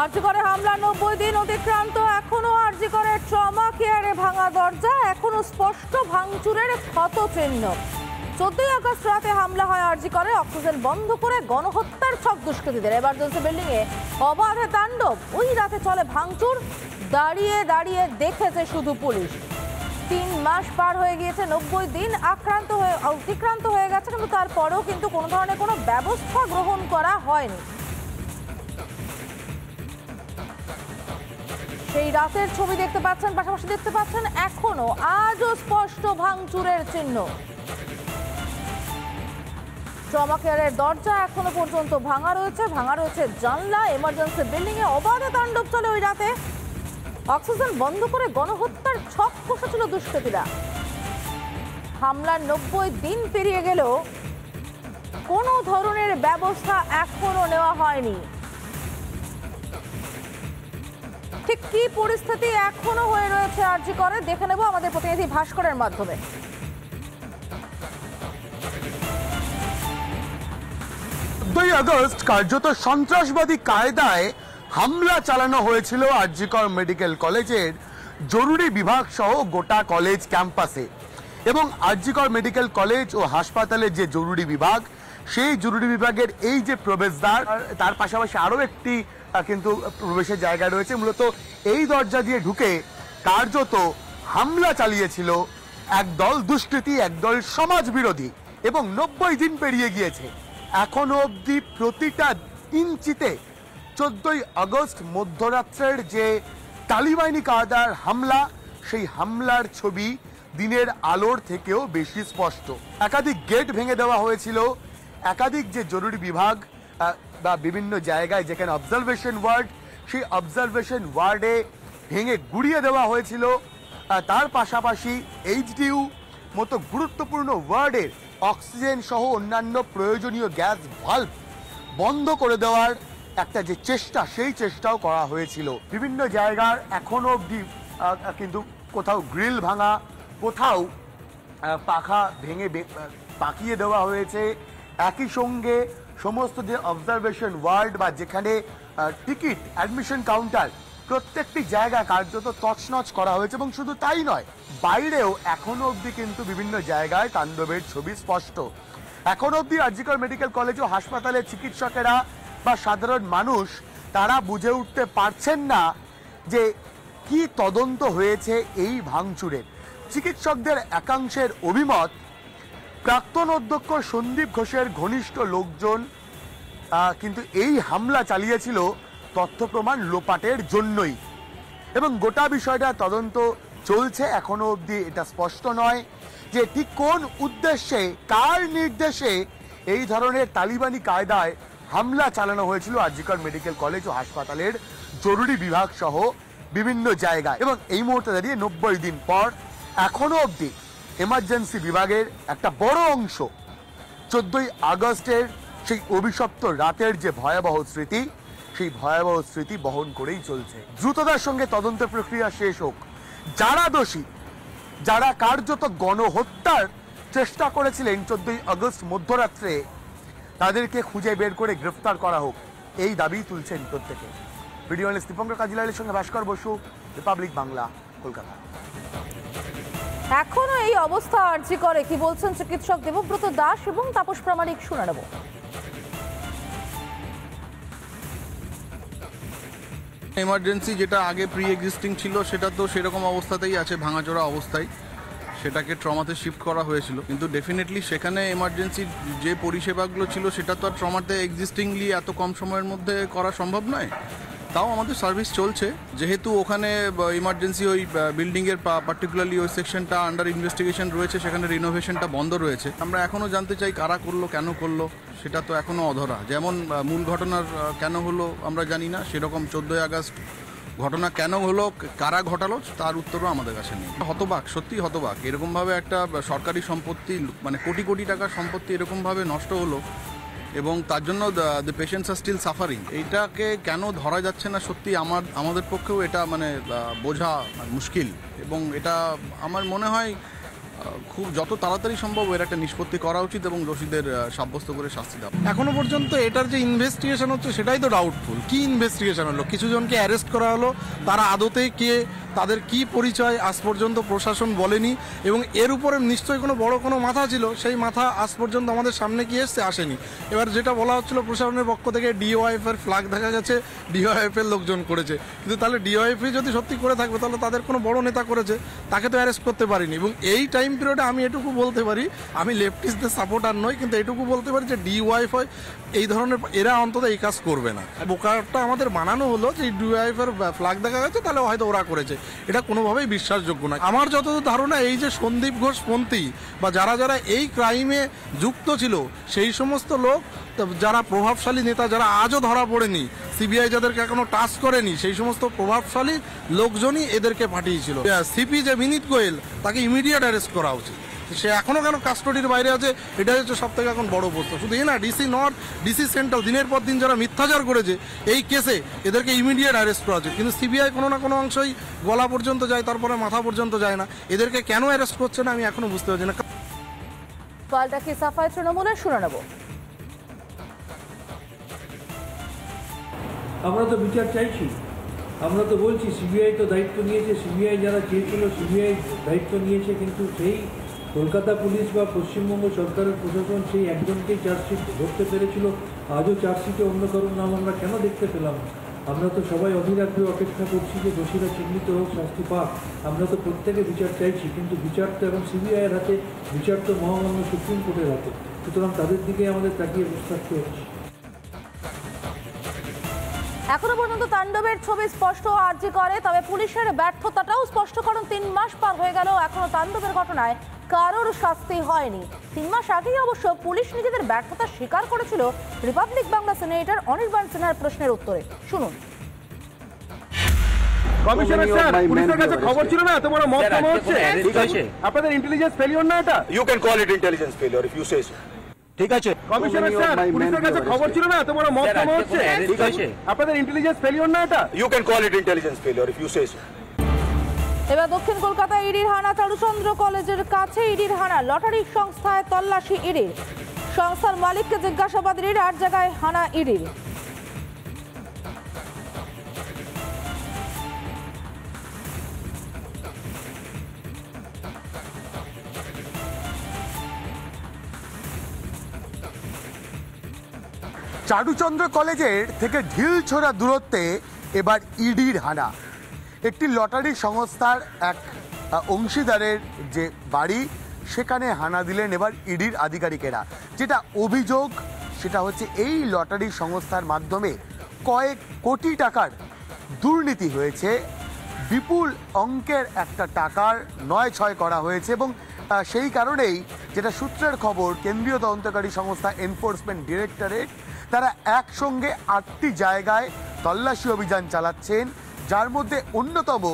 আরজিকরে হামলা ৯০ দিন অতিক্রান্ত, এখনো আরজিকরের ট্রমা কেয়ারে ভাঙা দরজা, এখনো স্পষ্ট ভাঙচুরের ক্ষতচিহ্ন। 14 আগস্ট রাতে হামলা হয় আরজিকরে, অক্সিজেন বন্ধ করে গণহত্যার ছক দুষ্কৃতীদের। এমার্জেন্সি বিল্ডিং এ অবাধে তাণ্ডব, ওই রাতে চলে ভাঙচুর, দাঁড়িয়ে দাঁড়িয়ে দেখেছে শুধু পুলিশ। 3 মাস পার হয়ে গিয়েছে, ৯০ দিন অতিক্রান্ত হয়ে গেছে, কিন্তু তারপরেও কিন্তু কোনো ধরনের কোনো ব্যবস্থা গ্রহণ করা হয়নি। সেই রাতের ছবি দেখতে পাচ্ছেন, পাশাপাশি দেখতে পাচ্ছেন এখনো আজও স্পষ্ট ভাঙচুরের চিহ্ন। ট্রমা কেয়ারের দরজা এখনো পর্যন্ত ভাঙা রয়েছে জানলা। এমার্জেন্সি বিল্ডিং এ অবাধে তাণ্ডব চলে ওই রাতে, অক্সিজেন বন্ধ করে গণহত্যার ছক কষেছিল দুষ্কৃতীরা। হামলার ৯০ দিন পেরিয়ে গেলেও কোনো ধরনের ব্যবস্থা এখনো নেওয়া হয়নি। ঠিক কি পরিস্থিতি এখনো হয়ে রয়েছে আরজিকরে, দেখে নেব আমাদের প্রতিনিধি ভাস্করের মাধ্যমে। 14 আগস্ট কার্যত সন্ত্রাসবাদী কায়দায় হামলা চালানো হয়েছিল আরজিকর মেডিকেল কলেজের জরুরি বিভাগ সহ গোটা কলেজ ক্যাম্পাসে। এবং আরজিকর মেডিকেল কলেজ ও হাসপাতালের যে জরুরি বিভাগ, সেই জরুরি বিভাগের এই যে প্রবেশদ্বার, তার পাশাপাশি আরও একটি কিন্তু প্রবেশের জায়গা রয়েছে। মূলত এই দরজা দিয়ে ঢুকে কার্যত হামলা চালিয়েছিল একদল দুষ্কৃতী, একদল সমাজ বিরোধী। এবং ৯০ দিন পেরিয়ে গিয়েছে, এখনো অবধি প্রতিটা ইঞ্চিতে 14 আগস্ট মধ্যরাত্রের যে তালিবানি কায়দার হামলা, সেই হামলার ছবি দিনের আলোর থেকেও বেশি স্পষ্ট। একাধিক গেট ভেঙে দেওয়া হয়েছিল, একাধিক যে জরুরি বিভাগ বা বিভিন্ন জায়গায় যেখানে অবজারভেশন ওয়ার্ড, সেই অবজারভেশন ওয়ার্ডে ভেঙে গুড়িয়ে দেওয়া হয়েছিল। তার পাশাপাশি এইচডিইউ মতো গুরুত্বপূর্ণ ওয়ার্ডের অক্সিজেন সহ অন্যান্য প্রয়োজনীয় গ্যাস ভাল্ব বন্ধ করে দেওয়ার একটা যে চেষ্টা, সেই চেষ্টাও করা হয়েছিল। বিভিন্ন জায়গার এখনো অবধি কিন্তু কোথাও গ্রিল ভাঙা, কোথাও পাখা ভেঙে পাকিয়ে দেওয়া হয়েছে। একই সঙ্গে সমস্ত যে অবজারভেশন ওয়ার্ড বা যেখানে টিকিট অ্যাডমিশন কাউন্টার, প্রত্যেকটি জায়গা কার্যত তছনছ করা হয়েছে। এবং শুধু তাই নয়, বাইরেও এখনো অবধি কিন্তু বিভিন্ন জায়গায় তাণ্ডবের ছবি স্পষ্ট। এখনো অবধি আরজিকর মেডিকেল কলেজ ও হাসপাতালের চিকিৎসকেরা বা সাধারণ মানুষ তারা বুঝে উঠতে পারছেন না যে কি তদন্ত হয়েছে এই ভাঙচুরের। চিকিৎসকদের একাংশের অভিমত, প্রাক্তন অধ্যক্ষ সন্দীপ ঘোষের ঘনিষ্ঠ লোকজন কিন্তু এই হামলা চালিয়েছিল তথ্য প্রমাণ লোপাটের জন্যই। এবং গোটা বিষয়টা তদন্ত চলছে, এখনো অবধি এটা স্পষ্ট নয় যে ঠিক কোন উদ্দেশ্যে, কার নির্দেশে এই ধরনের তালিবানি কায়দায় হামলা চালানো হয়েছিল আরজিকর মেডিকেল কলেজ ও হাসপাতালের জরুরি বিভাগ সহ বিভিন্ন জায়গায়। এবং এই মুহূর্তে দাঁড়িয়ে ৯০ দিন পর এখনো অবধি এমার্জেন্সি বিভাগের একটা বড় অংশ 14 আগস্টের সেই অভিশপ্ত রাতের যে ভয়াবহ স্মৃতি, সেই ভয়াবহ স্মৃতি বহন করেই চলছে। দ্রুততার সঙ্গে তদন্ত প্রক্রিয়া শেষ হোক, যারা দোষী, যারা কার্যত গণহত্যার চেষ্টা করেছিলেন 14 আগস্ট মধ্যরাত্রে, তাদেরকে খুঁজে বের করে গ্রেফতার করা হোক, এই দাবি তুলছেন প্রত্যেকে। ভিডিও জার্নালিস্ট দীপঙ্কর কাজিলালের সঙ্গে ভাস্কর বসু, রিপাবলিক বাংলা, কলকাতা। এখনো এই অবস্থা আরজিকরে, কি বলছেন চিকিৎসক দেবব্রত দাস এবং তাপস প্রামাণিক, শুনে নেব। এমার্জেন্সি যেটা আগে প্রি এক্সিস্টিং ছিল সেটা তো সেরকম অবস্থাতেই আছে, ভাঙাচোরা অবস্থায়। সেটাকে ট্রমাতে শিফট করা হয়েছিল, কিন্তু ডেফিনেটলি সেখানে এমার্জেন্সির যে পরিষেবাগুলো ছিল সেটা তো আর ট্রমাতে এক্সিস্টিংলি এত কম সময়ের মধ্যে করা সম্ভব নয়। তাও আমাদের সার্ভিস চলছে, যেহেতু ওখানে ইমার্জেন্সি ওই বিল্ডিংয়ের পার্টিকুলারলি ওই সেকশনটা আন্ডার ইনভেস্টিগেশন রয়েছে, সেখানে রিনোভেশনটা বন্ধ রয়েছে। আমরা এখনও জানতে চাই কারা করলো, কেন করলো, সেটা তো এখনও অধরা। যেমন মূল ঘটনার কেন হলো আমরা জানি না, সেরকম 14 আগস্ট ঘটনা কেন হলো, কারা ঘটালো, তার উত্তরও আমাদের কাছে নেই। হতবাক, সত্যি হতবাক। এরকমভাবে একটা সরকারি সম্পত্তি, মানে কোটি কোটি টাকার সম্পত্তি এরকমভাবে নষ্ট হলো, এবং তার জন্য the patients are still suffering. এইটাকে কেন ধরা যাচ্ছে না, সত্যি আমাদের পক্ষেও এটা মানে বোঝা মুশকিল। এবং এটা আমার মনে হয় খুব যত তাড়াতাড়ি সম্ভব এর একটা নিষ্পত্তি করা উচিত এবং দোষীদের সাব্যস্ত করে শাস্তি দেওয়া। এখনো পর্যন্ত এটার যে ইনভেস্টিগেশন হচ্ছে সেটাই তো ডাউটফুল। কি ইনভেস্টিগেশন হলো? কিছু জনকে অ্যারেস্ট করা হলো, তারা আদতে কে, তাদের কি পরিচয় আজ পর্যন্ত প্রশাসন বলেনি, এবং এর উপরে নিশ্চয়ই কোনো বড় কোনো মাথা ছিল, সেই মাথা আজ পর্যন্ত আমাদের সামনে কি এসছে, আসেনি। এবার যেটা বলা হচ্ছিল প্রশাসনের পক্ষ থেকে ডিওয়াইএফ এর ফ্ল্যাগ দেখা গেছে, ডিওয়াইএফ এর লোকজন করেছে, কিন্তু তাহলে ডিওয়াইএফ যদি সত্যি করে থাকবে তাহলে তাদের কোনো বড় নেতা করেছে, তাকে তো অ্যারেস্ট করতে পারিনি। এবং এই টাইম পিরিয়ডে আমি এটুকু বলতে পারি, আমি লেফটিস্টদের সাপোর্টার নই, কিন্তু এটুকু বলতে পারি যে ডিওয়াইএফ এই ধরনের এরা অন্তত এই কাজ করবে না। বোকারটা আমাদের বানানো হলো যে ডিওয়াইএফ এর ফ্ল্যাগ দেখা গেছে তাহলে হয়তো ওরা করেছে, এটা কোনোভাবেই বিশ্বাসযোগ্য না। আমার যতদূর ধারণা এই যে সন্দীপ ঘোষ পন্থী বা যারা যারা এই ক্রাইমে যুক্ত ছিল সেই সমস্ত লোক, যারা প্রভাবশালী নেতা, যারা আজও ধরা পড়েনি, সিবিআই যাদেরকে এখনো টাচ করেনি, সেই সমস্ত প্রভাবশালী লোকজনই এদেরকে পাঠিয়েছিল। সিপি যে বিনীত গোয়েল, তাকে ইমিডিয়েট অ্যারেস্ট করা উচিত। সে এখনো কেন কাস্টডির বাইরে আছে, এটাই হচ্ছে সব থেকে এখন বড় প্রশ্ন। শুধু না ডিসি নর্থ, ডিসি সেন্ট্রাল দিনের পর দিন যারা মিথ্যাচার করেছে এই কেসে এদেরকে ইমিডিয়েট অ্যারেস্ট করা উচিত। কিন্তু সিবিআই কোনো না কোনো অংশই গলা পর্যন্ত যায়, তারপরে মাথা পর্যন্ত যায় না। এদেরকে কেন অ্যারেস্ট করছে না আমি এখনো বুঝতে পারছি না। পাল্টা কি সাফাই তৃণমূলের শুনে নেব। আমরা তো বিচার চাইছি, আমরা তো বলছি সিবিআই তো দায়িত্ব নিয়েছে, সিবিআই যারা চেয়েছিল সিবিআই দায়িত্ব নিয়েছে, কিন্তু সেই কলকাতা পুলিশ বা পশ্চিমবঙ্গ সরকারের প্রশাসন সেই একজনকেই চার্জশিট ধরতে পেরেছিল। আজও চার্জশিটে অন্য কারোর নাম আমরা কেন দেখতে পেলাম না? আমরা তো সবাই অধীর আগ্রহে অপেক্ষা করছি যে দোষীরা চিহ্নিত হোক, শাস্তি পাক। আমরা তো প্রত্যেকে বিচার চাইছি, কিন্তু বিচার তো এবং সিবিআইয়ের হাতে, বিচার তো মহামান্য সুপ্রিম কোর্টের হাতে। সুতরাং তাদের দিকে আমাদের তাকিয়ে বসে থাকতে হচ্ছে। এখনো পর্যন্ত তাণ্ডবের ছবি স্পষ্ট আরজি করে, তবে পুলিশের ব্যর্থতাটাও স্পষ্ট, কারণ 3 মাস পার হয়ে গেল এখনো তাণ্ডবের ঘটনায় কারোর শাস্তি হয়নি। 3 মাস আগেই অবশ্য পুলিশ নিজেদের ব্যর্থতা স্বীকার করেছিল রিপাবলিক বাংলা সিনেটর অনির্বাণ সিনহার প্রশ্নের উত্তরে। শুনুন। কমিশনার স্যার, পুলিশের কাছে খবর ছিল না এত বড় মব জমা হচ্ছে, ঠিক আছে? আপনাদের ইন্টেলিজেন্স ফেলিওর না এটা? You can call it intelligence failure if you say so. ঠিক আছে? কমিশনার স্যার, পুলিশের কাছে খবর ছিল না এত বড় মব জমা হচ্ছে, ঠিক আছে? আপনাদের ইন্টেলিজেন্স ফেলিওর না এটা? You can call it intelligence failure if you say so. এবার দক্ষিণ কলকাতায় ইডির হানা চারুচন্দ্র কলেজের কাছে। ইডির হানা, লটারি সংস্থায় তল্লাশি ইডির, সংস্থার মালিককে জিজ্ঞাসাবাদ ইডির, 8 জায়গায় হানা ইডির। চারুচন্দ্র কলেজের থেকে ঢিলছোড়া দূরত্বে এবার ইডির হানা। একটি লটারি সংস্থার এক অংশীদারের যে বাড়ি, সেখানে হানা দিলেন এবার ইডির আধিকারিকেরা। যেটা অভিযোগ সেটা হচ্ছে এই লটারি সংস্থার মাধ্যমে কয়েক কোটি টাকার দুর্নীতি হয়েছে, বিপুল অঙ্কের একটা টাকার নয়-ছয় করা হয়েছে। এবং সেই কারণেই যেটা সূত্রের খবর, কেন্দ্রীয় তদন্তকারী সংস্থা এনফোর্সমেন্ট ডিরেক্টরেট তারা একসঙ্গে 8টি জায়গায় তল্লাশি অভিযান চালাচ্ছেন, যার মধ্যে অন্যতম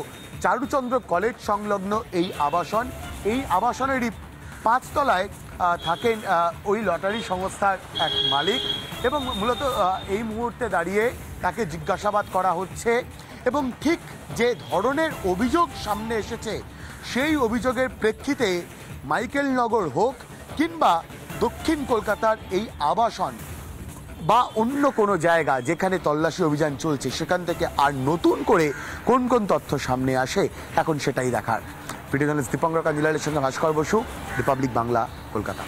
চারুচন্দ্র কলেজ সংলগ্ন এই আবাসন। এই আবাসনেরই 5 তলায় থাকেন ওই লটারি সংস্থার এক মালিক, এবং মূলত এই মুহূর্তে দাঁড়িয়ে তাকে জিজ্ঞাসাবাদ করা হচ্ছে। এবং ঠিক যে ধরনের অভিযোগ সামনে এসেছে সেই অভিযোগের প্রেক্ষিতে মাইকেলনগর হোক কিংবা দক্ষিণ কলকাতার এই আবাসন বা অন্য কোনো জায়গা যেখানে তল্লাশি অভিযান চলছে, সেখান থেকে আর নতুন করে কোন কোন তথ্য সামনে আসে এখন সেটাই দেখার। ভিডিও জার্নালিস্ট দীপঙ্কর কাঞ্জিলালের সঙ্গে ভাস্কর বসু, রিপাবলিক বাংলা, কলকাতা।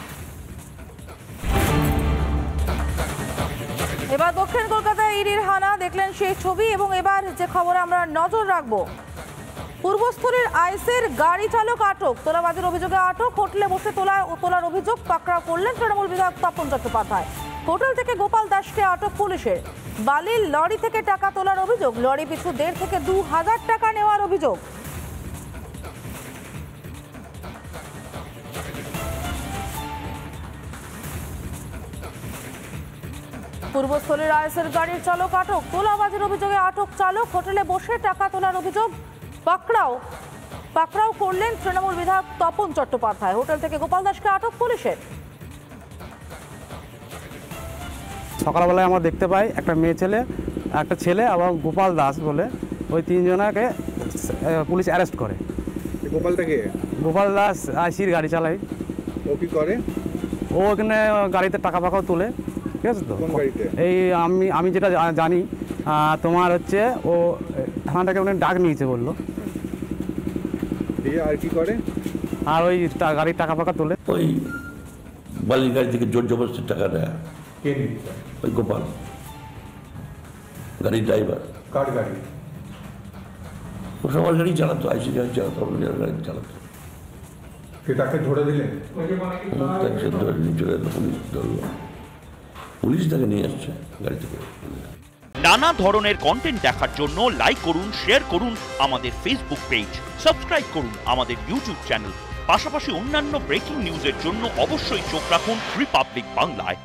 এবার দক্ষিণ কলকাতায় ইডির হানা, দেখলেন সেই ছবি। এবং এবার যে খবর আমরা নজর রাখবো, পূর্বস্থলীর আইসের গাড়ি চালক আটক, তোলাবাজির অভিযোগে আটক। হোটেলে বসে তোলার অভিযোগ পাকড়াও করলেন তৃণমূল বিধায়ক তপন চট্টোপাধ্যায়। হোটেল থেকে গোপাল দাসকে আটক পুলিশের। বালির লরি থেকে টাকা তোলার অভিযোগ, লরি পিছু 1,500 থেকে 2,000 টাকা নেওয়ার অভিযোগ। পূর্বস্থলীর আইসের গাড়ির চালক আটক, তোলাবাজির অভিযোগে আটক চালক। হোটেলে বসে টাকা তোলার অভিযোগ পাকড়াও করলেন তৃণমূল বিধায়ক তপন চট্টোপাধ্যায়। হোটেল থেকে গোপাল দাসকে আটক পুলিশের। সকালবেলায় আমরা দেখতে পাই একটা ছেলে এবং গোপাল দাস বলে ওই 3 জনাকে পুলিশ অ্যারেস্ট করে। গোপালটাকে গোপাল দাস আইসির গাড়ি চালায়। ও কি করে? ও ওখানে গাড়িতে টাকা ফাঁকাও তোলে, ঠিক আছে তো। কোন গাড়িতে? এই আমি যেটা জানি তোমার হচ্ছে ও থানাটাকে ওখানে ডাক নিয়েছে বললো, দিয়ে আর কি করে? আর ওই গাড়ির টাকা ফাঁকা তোলে। ওই বালির গাড়ি থেকে জোর জবরদস্তি টাকা নেয়। কে নিচ্ছে? ওই গোপাল, গাড়ির ড্রাইভার। কার গাড়ি? ও সবার গাড়ি চালাতো, আইসি গাড়ি চালাতো, গাড়ি চালাতো। তাকে ধরে দিলেন? তাকে সে ধরে নিয়ে চলে এলো, পুলিশ ধরলো, পুলিশ তাকে নিয়ে আসছে গাড়ি থেকে। নানা ধরনের কন্টেন্ট দেখার জন্য লাইক করুন, শেয়ার করুন আমাদের ফেসবুক পেজ, সাবস্ক্রাইব করুন আমাদের ইউটিউব চ্যানেল। পাশাপাশি অন্যান্য ব্রেকিং নিউজের জন্য অবশ্যই চোখ রাখুন রিপাবলিক বাংলায়।